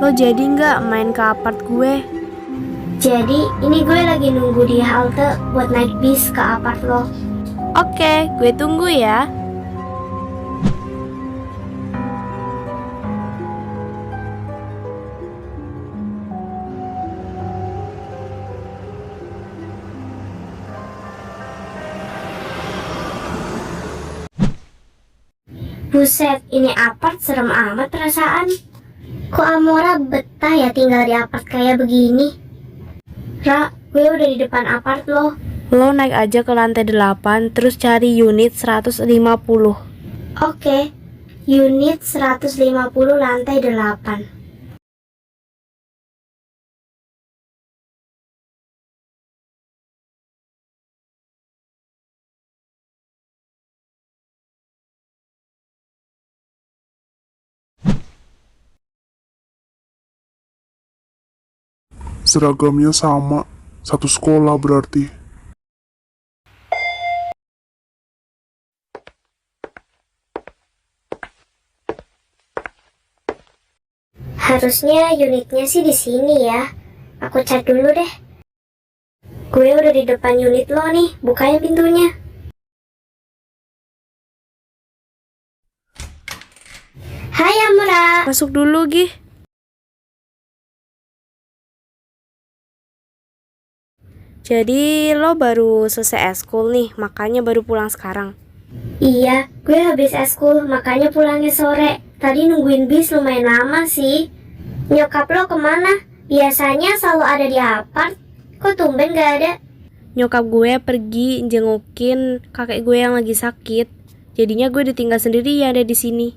Lo jadi nggak main ke apart gue? Jadi, ini gue lagi nunggu di halte buat naik bis ke apart lo. Oke, gue tunggu ya. Buset, ini apart serem amat perasaan. Kok Amora betah ya tinggal di apart kayak begini? Ra, gue udah di depan apart lo. Lo naik aja ke lantai 8, terus cari unit 150. Oke, unit 150 lantai 8. Seragamnya sama, satu sekolah berarti. Harusnya unitnya sih di sini ya. Aku cek dulu deh. Gue udah di depan unit lo nih, bukain pintunya. Hai Amora. Masuk dulu, Gi. Jadi lo baru selesai eskul nih, makanya baru pulang sekarang. Iya, gue habis eskul, makanya pulangnya sore. Tadi nungguin bis lumayan lama sih. Nyokap lo kemana? Biasanya selalu ada di apart. Kok tumben gak ada? Nyokap gue pergi jengukin kakek gue yang lagi sakit. Jadinya gue ditinggal sendiri ya ada di sini.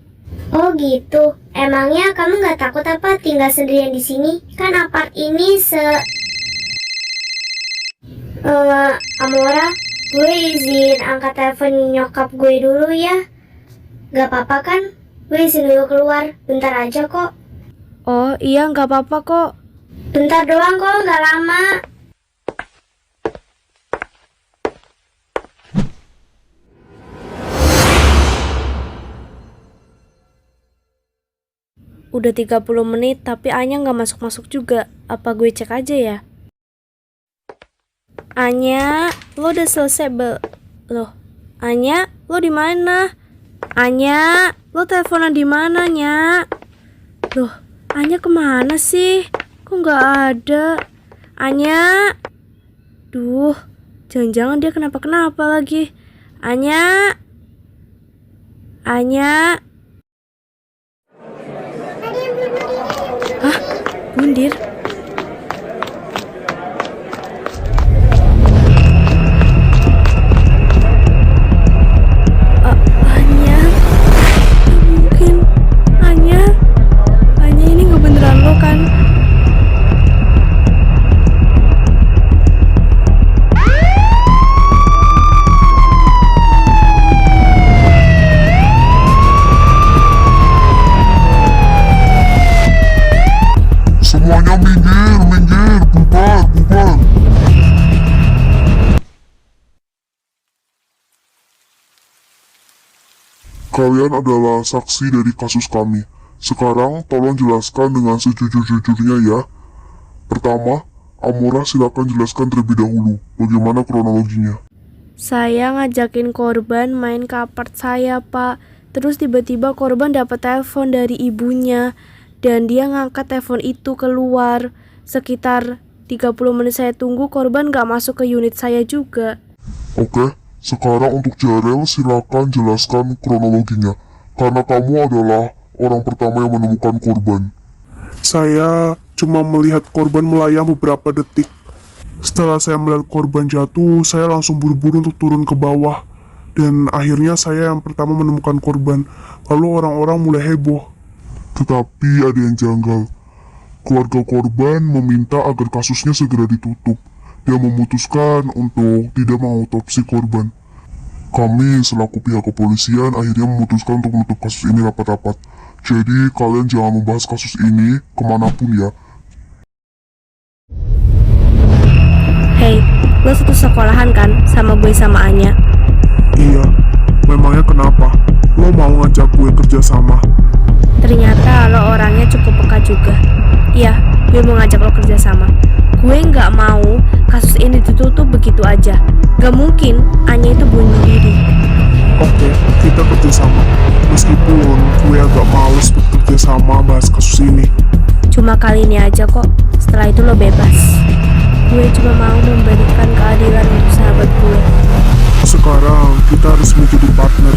Oh gitu. Emangnya kamu gak takut apa tinggal sendirian di sini? Kan apart ini Amora, gue izin angkat telepon nyokap gue dulu ya. Gak apa-apa kan? Gue izin dulu keluar, bentar aja kok. Oh iya, nggak apa-apa kok. Bentar doang kok, gak lama. Udah 30 menit tapi Anya nggak masuk-masuk juga. Apa gue cek aja ya? Anya, lo udah selesai Loh, Anya, lo di mana? Anya, lo teleponan di mana, Nya? Loh, Anya kemana sih? Kok nggak ada? Anya, duh, jangan-jangan dia kenapa-kenapa lagi. Anya, Anya. Hah, bundir? Anya, mungkin Anya ini nggak beneran lo kan? Semuanya minggir, bubar. Kalian adalah saksi dari kasus kami. Sekarang tolong jelaskan dengan sejujur-jujurnya ya. Pertama, Amora silakan jelaskan terlebih dahulu bagaimana kronologinya. Saya ngajakin korban main ke apart saya, Pak. Terus tiba-tiba korban dapat telepon dari ibunya. Dan dia ngangkat telepon itu keluar. Sekitar 30 menit saya tunggu, korban gak masuk ke unit saya juga. Oke, sekarang untuk Jarel silakan jelaskan kronologinya. Karena kamu adalah orang pertama yang menemukan korban. Saya cuma melihat korban melayang beberapa detik. Setelah saya melihat korban jatuh, saya langsung buru-buru untuk turun ke bawah. Dan akhirnya saya yang pertama menemukan korban. Lalu orang-orang mulai heboh. Tetapi ada yang janggal. Keluarga korban meminta agar kasusnya segera ditutup. Dia memutuskan untuk tidak mengotopsi korban. Kami selaku pihak kepolisian akhirnya memutuskan untuk menutup kasus ini rapat-rapat. Jadi kalian jangan membahas kasus ini kemanapun ya. Hey, lo satu sekolahan kan sama gue sama Anya? Iya, memangnya kenapa? Lo mau ngajak gue kerja sama? Ternyata lo orangnya cukup peka juga. Iya, gue mau ngajak lo kerja sama. Gue nggak mau kasus ini ditutup begitu aja. Gak mungkin Anya itu bunuh diri. Oke, kita kerjasama. Meskipun gue agak males bekerja sama bahas kasus ini. Cuma kali ini aja kok. Setelah itu lo bebas. Gue cuma mau memberikan keadilan untuk sahabat gue. Sekarang kita harus menjadi partner.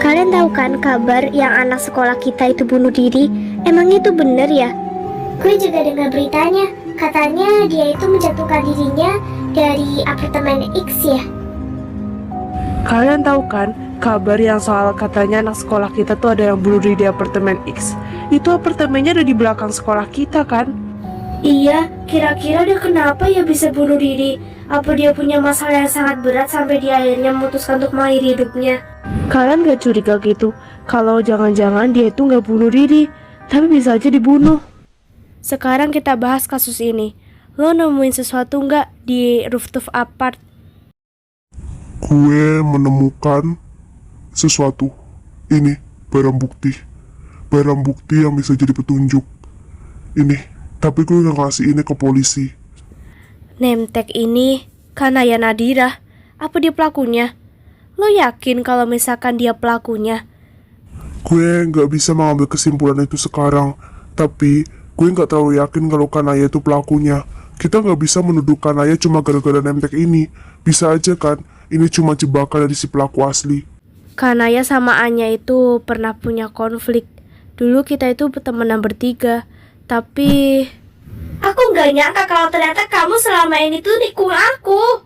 Kalian tahu kan kabar yang anak sekolah kita itu bunuh diri? Emang itu bener ya? Gue juga dengar beritanya. Katanya dia itu menjatuhkan dirinya dari apartemen X ya. Kalian tahu kan kabar yang soal katanya anak sekolah kita tuh ada yang bunuh diri di apartemen X? Itu apartemennya ada di belakang sekolah kita kan? Iya, kira-kira dia kenapa ya bisa bunuh diri? Apa dia punya masalah yang sangat berat sampai dia akhirnya memutuskan untuk mengakhiri hidupnya? Kalian gak curiga gitu kalau jangan-jangan dia itu gak bunuh diri, tapi bisa aja dibunuh? Sekarang kita bahas kasus ini. Lo nemuin sesuatu gak di rooftop apart? Gue menemukan sesuatu. Ini barang bukti. Barang bukti yang bisa jadi petunjuk. Ini, tapi gue gak ngasih ini ke polisi. Name tag ini Kanaya Nadira. Apa dia pelakunya? Lo yakin kalau misalkan dia pelakunya? Gue gak bisa mengambil kesimpulan itu sekarang. Tapi gue gak terlalu yakin kalau Kanaya itu pelakunya. Kita gak bisa menuduh Kanaya cuma gara-gara name tag ini. Bisa aja kan, ini cuma jebakan dari si pelaku asli. Kanaya sama Anya itu pernah punya konflik. Dulu kita itu temenan bertiga. Tapi aku gak nyangka kalau ternyata kamu selama ini tuh nikung aku.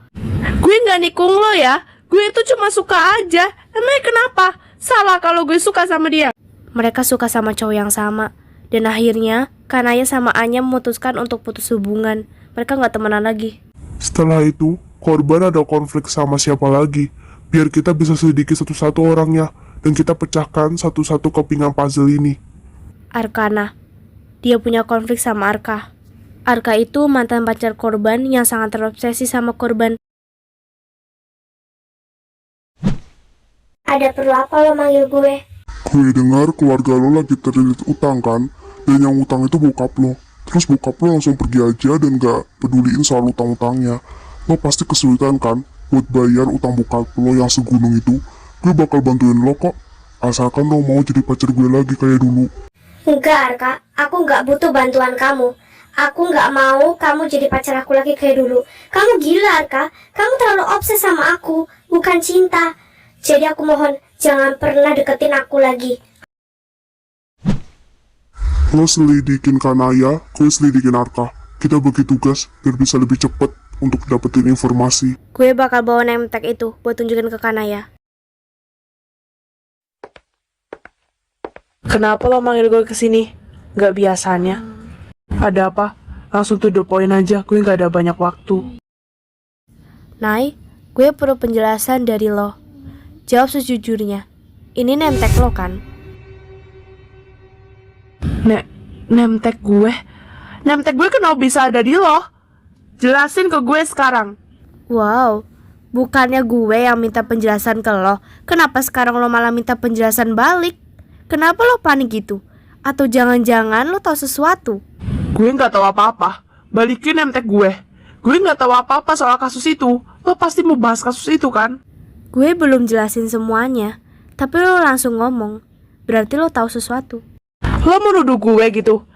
Gue gak nikung lo ya. Gue itu cuma suka aja. Emangnya kenapa? Salah kalau gue suka sama dia. Mereka suka sama cowok yang sama. Dan akhirnya Kanaya sama Anya memutuskan untuk putus hubungan. Mereka gak temenan lagi. Setelah itu, korban ada konflik sama siapa lagi. Biar kita bisa selidiki satu-satu orangnya. Dan kita pecahkan satu-satu kepingan puzzle ini. Arkana. Dia punya konflik sama Arka. Arka itu mantan pacar korban yang sangat terobsesi sama korban. Ada perlu apa lo manggil gue? Gue dengar keluarga lo lagi terlilit utang kan, dan yang utang itu bokap lo. Terus bokap lo langsung pergi aja dan gak peduliin soal utang-utangnya. Lo pasti kesulitan kan buat bayar utang bokap lo yang segunung itu. Gue bakal bantuin lo kok, asalkan lo mau jadi pacar gue lagi kayak dulu. Enggak Arka, aku nggak butuh bantuan kamu. Aku nggak mau kamu jadi pacar aku lagi kayak dulu. Kamu gila Arka, kamu terlalu obses sama aku, bukan cinta. Jadi aku mohon, jangan pernah deketin aku lagi. Lo selidikin Kanaya, gue selidikin Arka. Kita bagi tugas biar bisa lebih cepet untuk dapetin informasi. Gue bakal bawa name tag itu buat tunjukin ke Kanaya. Kenapa lo manggil gue kesini? Gak biasanya. Ada apa? Langsung to the point aja, gue gak ada banyak waktu. Nay, gue perlu penjelasan dari lo. Jawab sejujurnya. Ini name tag lo kan? Name tag gue? Name tag gue kenapa bisa ada di lo? Jelasin ke gue sekarang. Wow, bukannya gue yang minta penjelasan ke lo. Kenapa sekarang lo malah minta penjelasan balik? Kenapa lo panik gitu? Atau jangan-jangan lo tahu sesuatu? Gue gak tahu apa-apa. Balikin name tag gue. Gue gak tahu apa-apa soal kasus itu. Lo pasti mau bahas kasus itu kan? Gue belum jelasin semuanya. Tapi lo langsung ngomong. Berarti lo tahu sesuatu. Lo mau nuduh gue gitu?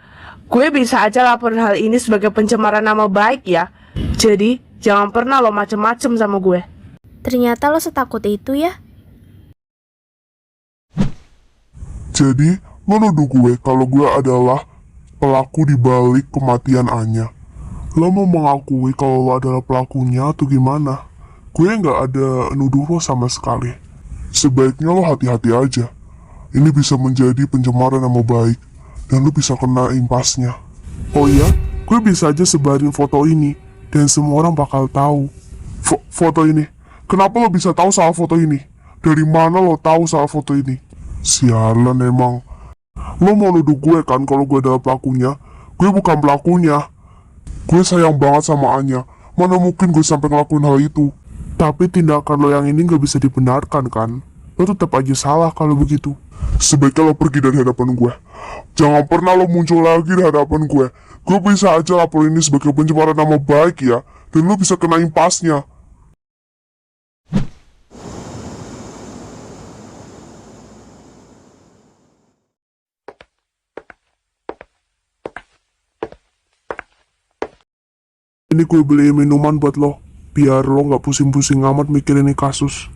Gue bisa aja laporin hal ini sebagai pencemaran nama baik ya. Jadi jangan pernah lo macem-macem sama gue. Ternyata lo setakut itu ya? Jadi, lo nuduh gue kalau gue adalah pelaku di balik kematian Anya. Lo mau mengakui kalau lo adalah pelakunya atau gimana? Gue nggak ada nuduh lo sama sekali. Sebaiknya lo hati-hati aja. Ini bisa menjadi pencemaran nama baik, dan lo bisa kena impasnya. Oh iya, gue bisa aja sebarin foto ini, dan semua orang bakal tahu. Foto ini? Kenapa lo bisa tahu soal foto ini? Dari mana lo tahu soal foto ini? Sialan emang. Lo mau nuduh gue kan kalau gue adalah pelakunya? Gue bukan pelakunya. Gue sayang banget sama Anya. Mana mungkin gue sampai ngelakuin hal itu. Tapi tindakan lo yang ini gak bisa dibenarkan kan? Lo tetap aja salah kalau begitu. Sebaiknya lo pergi dari hadapan gue. Jangan pernah lo muncul lagi di hadapan gue. Gue bisa aja laporin ini sebagai pencemaran nama baik ya. Dan lo bisa kena impasnya. Ini gue beliin minuman buat lo, biar lo gak pusing-pusing amat mikirin ini kasus.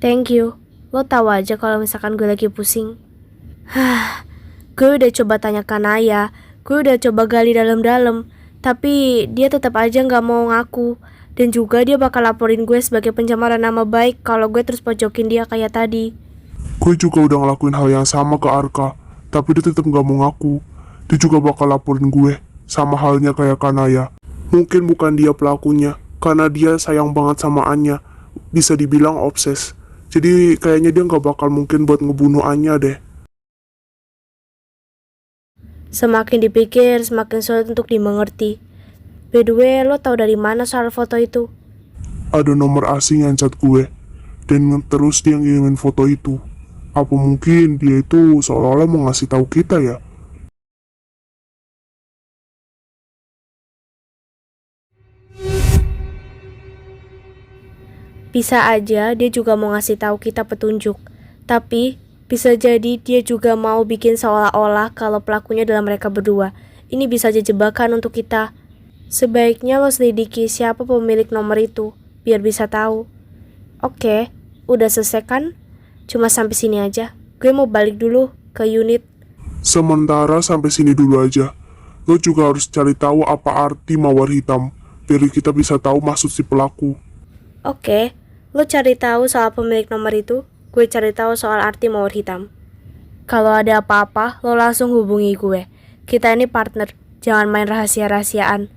Thank you. Lo tahu aja kalau misalkan gue lagi pusing. Gue udah coba tanya Kanaya, gue udah coba gali dalam-dalam, tapi dia tetap aja nggak mau ngaku. Dan juga dia bakal laporin gue sebagai pencemaran nama baik kalau gue terus pojokin dia kayak tadi. Gue juga udah ngelakuin hal yang sama ke Arka, tapi dia tetap gak mau ngaku. Dia juga bakal laporin gue, sama halnya kayak Kanaya. Mungkin bukan dia pelakunya, karena dia sayang banget sama Anya. Bisa dibilang obses. Jadi kayaknya dia gak bakal mungkin buat ngebunuh Anya deh. Semakin dipikir, semakin sulit untuk dimengerti. By the way, lo tau dari mana soal foto itu? Ada nomor asing yang chat gue, dan terus dia ngirimin foto itu. Apa mungkin dia itu seolah-olah mau ngasih tahu kita ya? Bisa aja dia juga mau ngasih tahu kita petunjuk. Tapi bisa jadi dia juga mau bikin seolah-olah kalau pelakunya adalah mereka berdua. Ini bisa aja jebakan untuk kita. Sebaiknya lo selidiki siapa pemilik nomor itu, biar bisa tahu. Oke, udah selesai kan? Cuma sampai sini aja. Gue mau balik dulu ke unit. Sementara sampai sini dulu aja. Lo juga harus cari tahu apa arti mawar hitam, biar kita bisa tahu maksud si pelaku. Oke, lo cari tahu soal pemilik nomor itu, gue cari tahu soal arti mawar hitam. Kalau ada apa-apa, lo langsung hubungi gue. Kita ini partner, jangan main rahasia-rahasiaan.